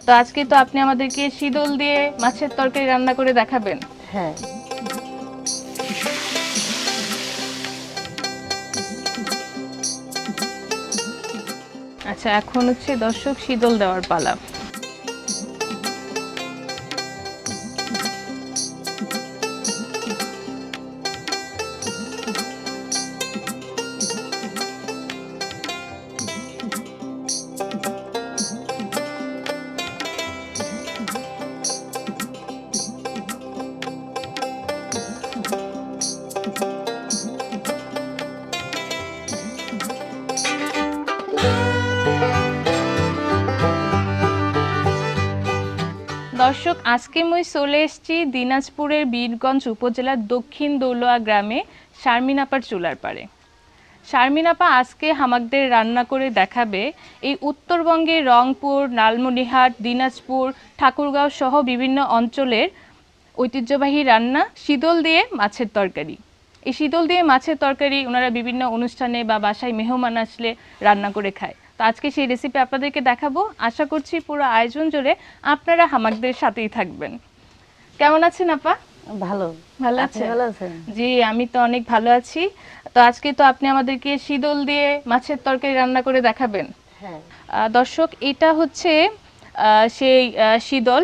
তো আজকে তো আপনি আমাদেরকে শীতল দিয়ে মাছের তরকারি রান্না করে দেখাবেন। হ্যাঁ, আচ্ছা, এখন হচ্ছে দর্শক শীতল দেওয়ার পালা। দর্শক, আজকে মই চলে এসেছি দিনাজপুরের বীরগঞ্জ উপজেলার দক্ষিণ দৌলুয়া গ্রামে শারমিন আপার চুলার পাড়ে। শারমিন আপা আজকে আমাদের রান্না করে দেখাবে এই উত্তরবঙ্গের রংপুর, লালমনিরহাট, দিনাজপুর, ঠাকুরগাঁও সহ বিভিন্ন অঞ্চলের ঐতিহ্যবাহী রান্না শীতল দিয়ে মাছের তরকারি। এই শীতল দিয়ে মাছের তরকারি ওনারা বিভিন্ন অনুষ্ঠানে বা বাসায় মেহমান আসলে রান্না করে খায়। তো আজকে সেই রেসিপি আপনাদেরকে দেখাবো। আশা করছি পুরো আয়োজন জুড়ে আপনারা আমাদের সাথেই থাকবেন। কেমন আছেন আপা? ভালো। ভালো আপনি আছেন? ভালো আছেন? জি, আমি তো অনেক ভালো আছি। তো আজকে তো আপনি আমাদেরকে শীতল দিয়ে মাছের তরকারি রান্না করে দেখাবেন। হ্যাঁ, দর্শক, এটা হচ্ছে সেই শীতল।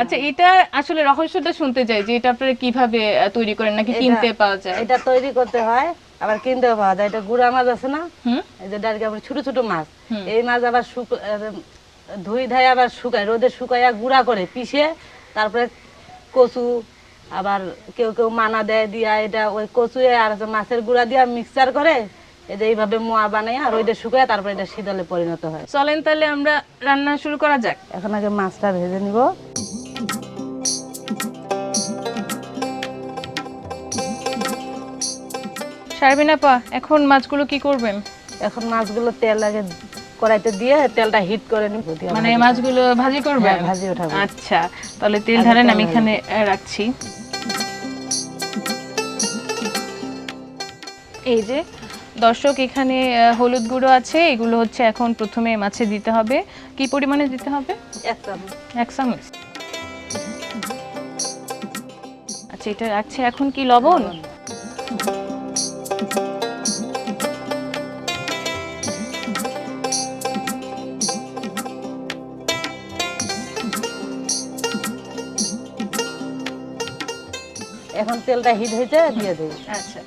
আচ্ছা, এটা আসলে রহস্যটা শুনতে চাই যে এটা আপনারা কিভাবে তৈরি করেন, নাকি কিনতে পাওয়া যায়? এটা তৈরি করতে হয়, আবার কিনতেও পাওয়া যায়। এটা গুড়া মাছ আছে না, হুম, এই যে ডালকে আবার ছোট ছোট মাছ, এই মাছ আবার ধুই ধাই আবার শুকায়, রোদে শুকাইয়া গুঁড়া করে পিষে তারপরে কচু, আবার কেউ কেউ মানা দেয় দিয়া এটা ওই কচু আর মাছের গুঁড়া দিয়া মিক্সচার করে এই যে এইভাবে মোয়া বানাইয়া রোদে শুকায় তারপরে এটা শীতলে পরিণত হয়। চলেন তাহলে আমরা রান্না শুরু করা যাক। এখন আগে মাছটা ভেজে নিব। শারমিন আপা, এখন মাছগুলো কি করবেন? এখন মাছগুলো তেল আগে কড়াইতে দিয়ে তেলটা হিট করে নিব। মানে মাছগুলো ভাজি করবেন? হ্যাঁ, ভাজি ওঠাবো। আচ্ছা, তাহলে তেল ঢালেন, আমি এখানে রাখছি। এই যে দর্শক, এখানে হলুদ গুঁড়ো আছে, এগুলো হচ্ছে এখন প্রথমে মাছে দিতে হবে। কি পরিমাণে দিতে হবে? 1 চামচ। 1 চামচ। আচ্ছা, এটা রাখছে। এখন কি লবণ? এখন তেলটা হিট হয়েছে, দিয়ে দেব। আচ্ছা,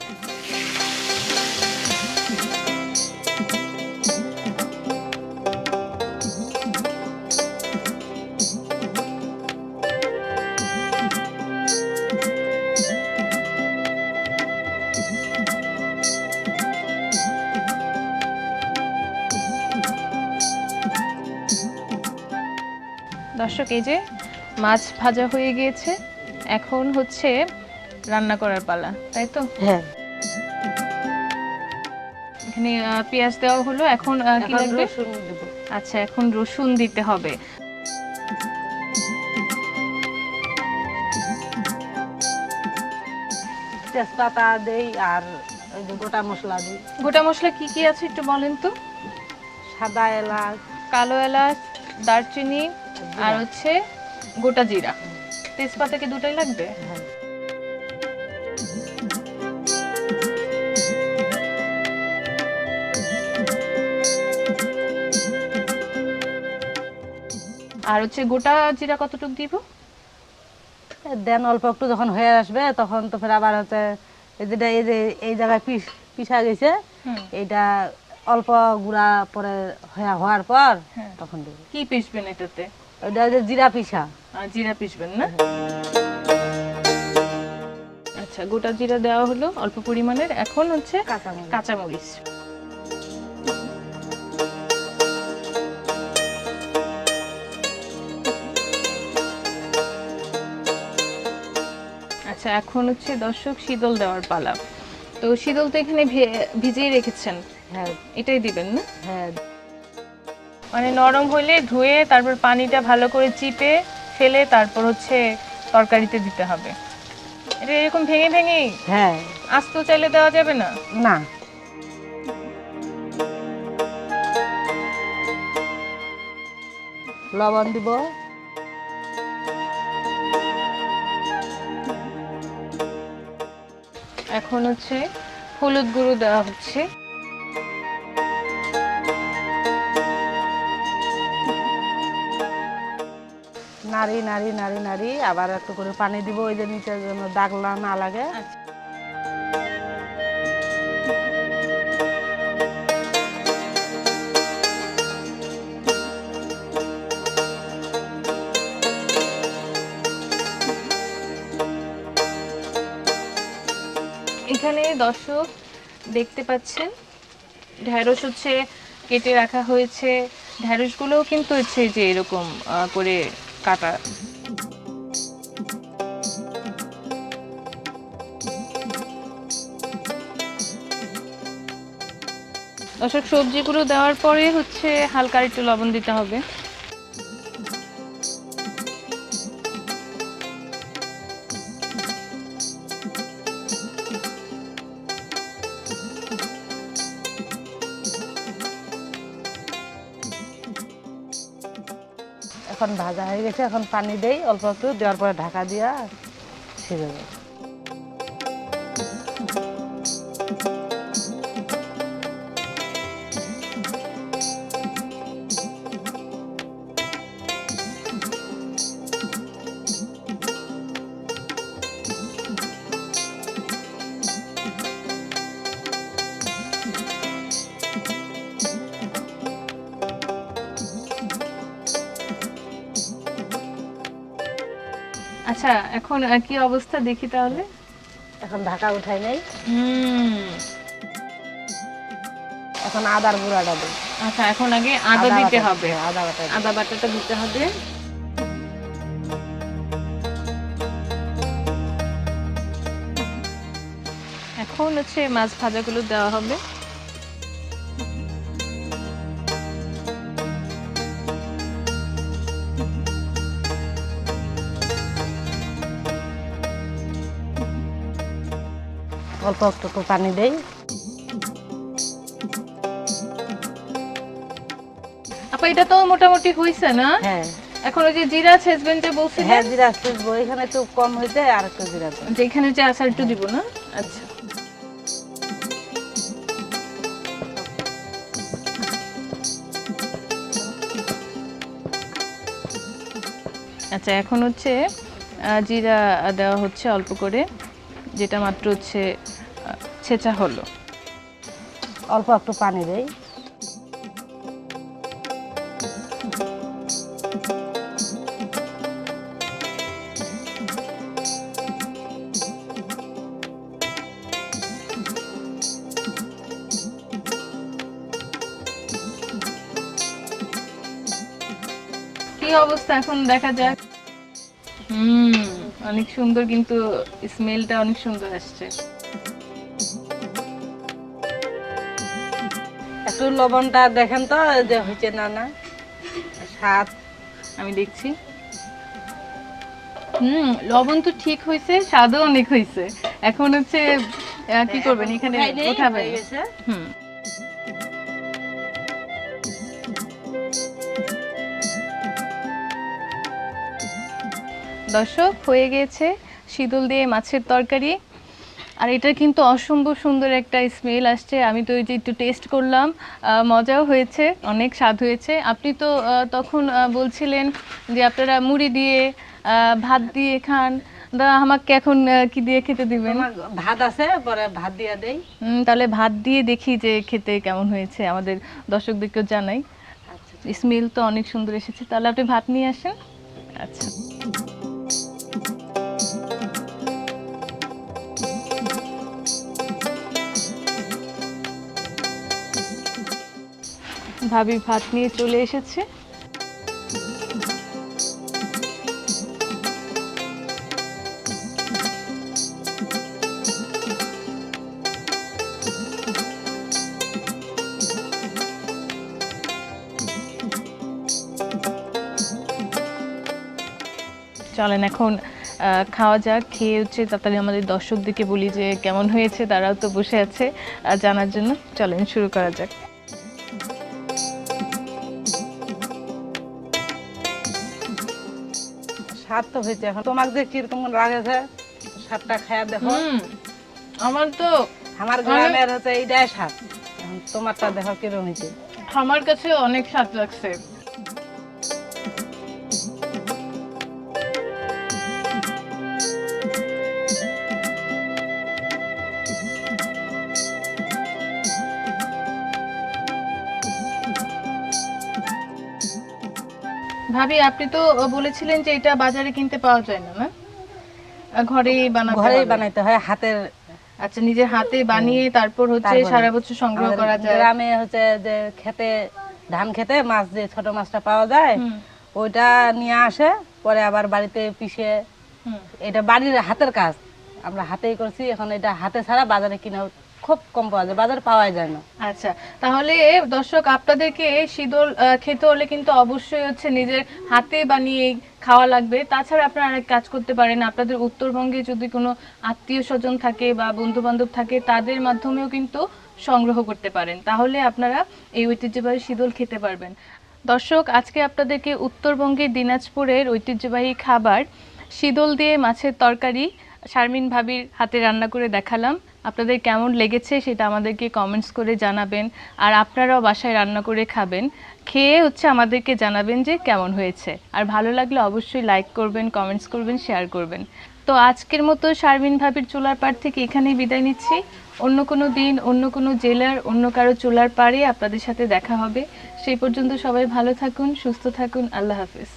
দর্শক, এই যে মাছ ভাজা হয়ে গিয়েছে, এখন হচ্ছে রান্না করার পালা, তাই তো? হ্যাঁ, এখানে পেঁয়াজ দেওয়া হলো, এখন কি এখন লাগবে? রসুন দেব। আচ্ছা, এখন রসুন দিতে হবে। তেজপাতা দেই আর ওই যে গোটা মশলা দিই। গোটা মশলা কি কি আছে একটু বলেন তো? সাদা এলাচ, কালো এলাচ, দারচিনি, আর হচ্ছে গোটা জিরা। তেজপাতা কি দুটাই লাগবে? হ্যাঁ, আর হচ্ছে গোটা জিরা কতটুকু দিব? দেন অল্প একটু যখন হয়ে আসবে তখন তো ফের আবার হচ্ছে এই যে এই জায়গায় পিষা গেছে, এইটা অল্প গুঁড়া পরে হওয়ার পর তখন দেব। কি পিসবেন এটাতে? ওইটা যে জিরা পিষা। জিরা পিসবেন না? আচ্ছা, গোটা জিরা দেওয়া হলো অল্প পরিমাণের। এখন হচ্ছে কাঁচামরিচ। আচ্ছা, এখন হচ্ছে দর্শক শীতল দেওয়ার পালা। তো শীতল তো এখানে ভিজিয়ে রেখেছেন। হ্যাঁ, এটাই দিবেন না? হ্যাঁ, মানে নরম হলে ধুয়ে তারপর পানিটা ভালো করে চিপে ফেলে তারপর হচ্ছে তরকারিতে দিতে হবে। এটা এরকম ভেঙে ভেঙে? হ্যাঁ, আস্ত চাইলে দেওয়া যাবে না? না। লবণ দিব, এখন হচ্ছে হলুদ গুঁড়ো দেওয়া হচ্ছে, নাড়ি নাড়ি নাড়ি নাড়ি আবার একটু করে পানি দিব, ওই যে নিচের জন্য দাগলা না লাগে। এখানে দর্শক দেখতে পাচ্ছেন ঢেঁড়স হচ্ছে কেটে রাখা হয়েছে, ঢেঁড়সগুলোও কিন্তু হচ্ছে যে এরকম করে কাটা। দর্শক সবজিগুলো দেওয়ার পরে হচ্ছে হালকা একটু লবণ দিতে হবে। এখন ভাজা হয়ে গেছে, এখন পানি দেই অল্প একটু, দেওয়ার পরে ঢাকা দিয়া ছিঁড়ে দেয়। আচ্ছা, এখন কি অবস্থা দেখি তাহলে। এখন ঢাকা উঠাই নেই, এখন আদার গুঁড়াটা দিই। আচ্ছা, এখন আগে আদা দিতে হবে, আদা বাটাটা দিতে হবে। এখন হচ্ছে মাছ ভাজাগুলো দেওয়া হবে। অল্প একটু পানি দেই। আপা এটা তো মোটামুটি হইছে না? হ্যাঁ, এখন ওই যে জিরা ছেঁচবেন যে বলছিলেন। হ্যাঁ জিরা ছেঁচবো, এখানে একটু কম হইতে আর একটু জিরা দেব। যে এখানে যে আচার একটু দিব না? আচ্ছা, আচ্ছা এখন হচ্ছে জিরা দেওয়া হচ্ছে অল্প করে, যেটা মাত্র হচ্ছে ছেঁচা হলো। অল্প একটু পানি দেই। কি অবস্থা এখন দেখা যাক। অনেক সুন্দর, কিন্তু স্মেলটা অনেক সুন্দর আসছে। একটু লবণটা দেখেন তো যে হয়েছে না না, স্বাদ আমি দেখছি। লবণ তো ঠিক হয়েছে, স্বাদও অনেক হয়েছে। এখন হচ্ছে কি করবেন, এখানে উঠাবেন? দর্শক, হয়ে গেছে শীতল দিয়ে মাছের তরকারি। আর এটা কিন্তু অসম্ভব সুন্দর একটা স্মেল আসছে। আমি তো ওই যে একটু টেস্ট করলাম, মজাও হয়েছে, অনেক স্বাদ হয়েছে। আপনি তো তখন বলছিলেন যে আপনারা মুড়ি দিয়ে ভাত দিয়ে খান, আমাকে এখন কি দিয়ে খেতে দিবেন? ভাত আছে, পরে ভাত দিয়ে দেই। তাহলে ভাত দিয়ে দেখি যে খেতে কেমন হয়েছে, আমাদের দর্শকদেরকেও জানাই। স্মেল তো অনেক সুন্দর এসেছে, তাহলে আপনি ভাত নিয়ে আসেন। আচ্ছা, ভাবি ভাত নিয়ে চলে এসেছে। চলেন এখন খাওয়া যাক। খেয়ে হচ্ছে তাড়াতাড়ি আমাদের দর্শকদেরকে বলি যে কেমন হয়েছে, তারাও তো বসে আছে জানার জন্য। চলেন শুরু করা যাক। স্বাদ তো হয়েছে, এখন তোমাকে যে কিরকম লাগেছে স্বাদটা খায়া দেখো। আমার তো আমার গ্রামের হচ্ছে এইটাই স্বাদ, এখন তোমারটা দেখো কিরকম হয়েছে। আমার কাছে অনেক স্বাদ লাগছে। ভাবি, আপনি তো বলেছিলেন যে এটা বাজারে কিনতে পাওয়া যায় না, না? ঘরেই বানাতে ঘরেই হবে। বানাইতে হয় হাতের। আচ্ছা, নিজের হাতে বানিয়ে তারপর হচ্ছে তারপরে সারা বছর সংগ্রহ আমাদের করা যায়। গ্রামে হচ্ছে যে খেতে ধান খেতে মাছ, যে ছোট মাছটা পাওয়া যায় ওইটা নিয়ে আসে, পরে আবার বাড়িতে পিষে, এটা বাড়ির হাতের কাজ, আমরা হাতেই করছি। এখন এটা হাতে ছাড়া বাজারে কিনা খুব কম পাওয়া যায়, বাজারে পাওয়াই যায় না। আচ্ছা, তাহলে দর্শক, আপনাদেরকে শীতল খেতে হলে কিন্তু অবশ্যই হচ্ছে নিজের হাতে বানিয়ে খাওয়া লাগবে। তাছাড়া আপনারা আরেক কাজ করতে পারেন, আপনাদের উত্তরবঙ্গে যদি কোনো আত্মীয় স্বজন থাকে বা বন্ধু বান্ধব থাকে তাদের মাধ্যমেও কিন্তু সংগ্রহ করতে পারেন, তাহলে আপনারা এই ঐতিহ্যবাহী শীতল খেতে পারবেন। দর্শক, আজকে আপনাদেরকে উত্তরবঙ্গের দিনাজপুরের ঐতিহ্যবাহী খাবার শীতল দিয়ে মাছের তরকারি শারমিন ভাবির হাতে রান্না করে দেখালাম। আপনাদের কেমন লেগেছে সেটা আমাদেরকে কমেন্টস করে জানাবেন, আর আপনারাও বাসায় রান্না করে খাবেন, খেয়ে হচ্ছে আমাদেরকে জানাবেন যে কেমন হয়েছে। আর ভালো লাগলে অবশ্যই লাইক করবেন, কমেন্টস করবেন, শেয়ার করবেন। তো আজকের মতো শারমিন ভাবির চুলার পাড় থেকে এখানেই বিদায় নিচ্ছি। অন্য কোনো দিন, অন্য কোনো জেলার, অন্য কারো চুলার পাড়ে আপনাদের সাথে দেখা হবে। সেই পর্যন্ত সবাই ভালো থাকুন, সুস্থ থাকুন। আল্লাহ হাফেজ।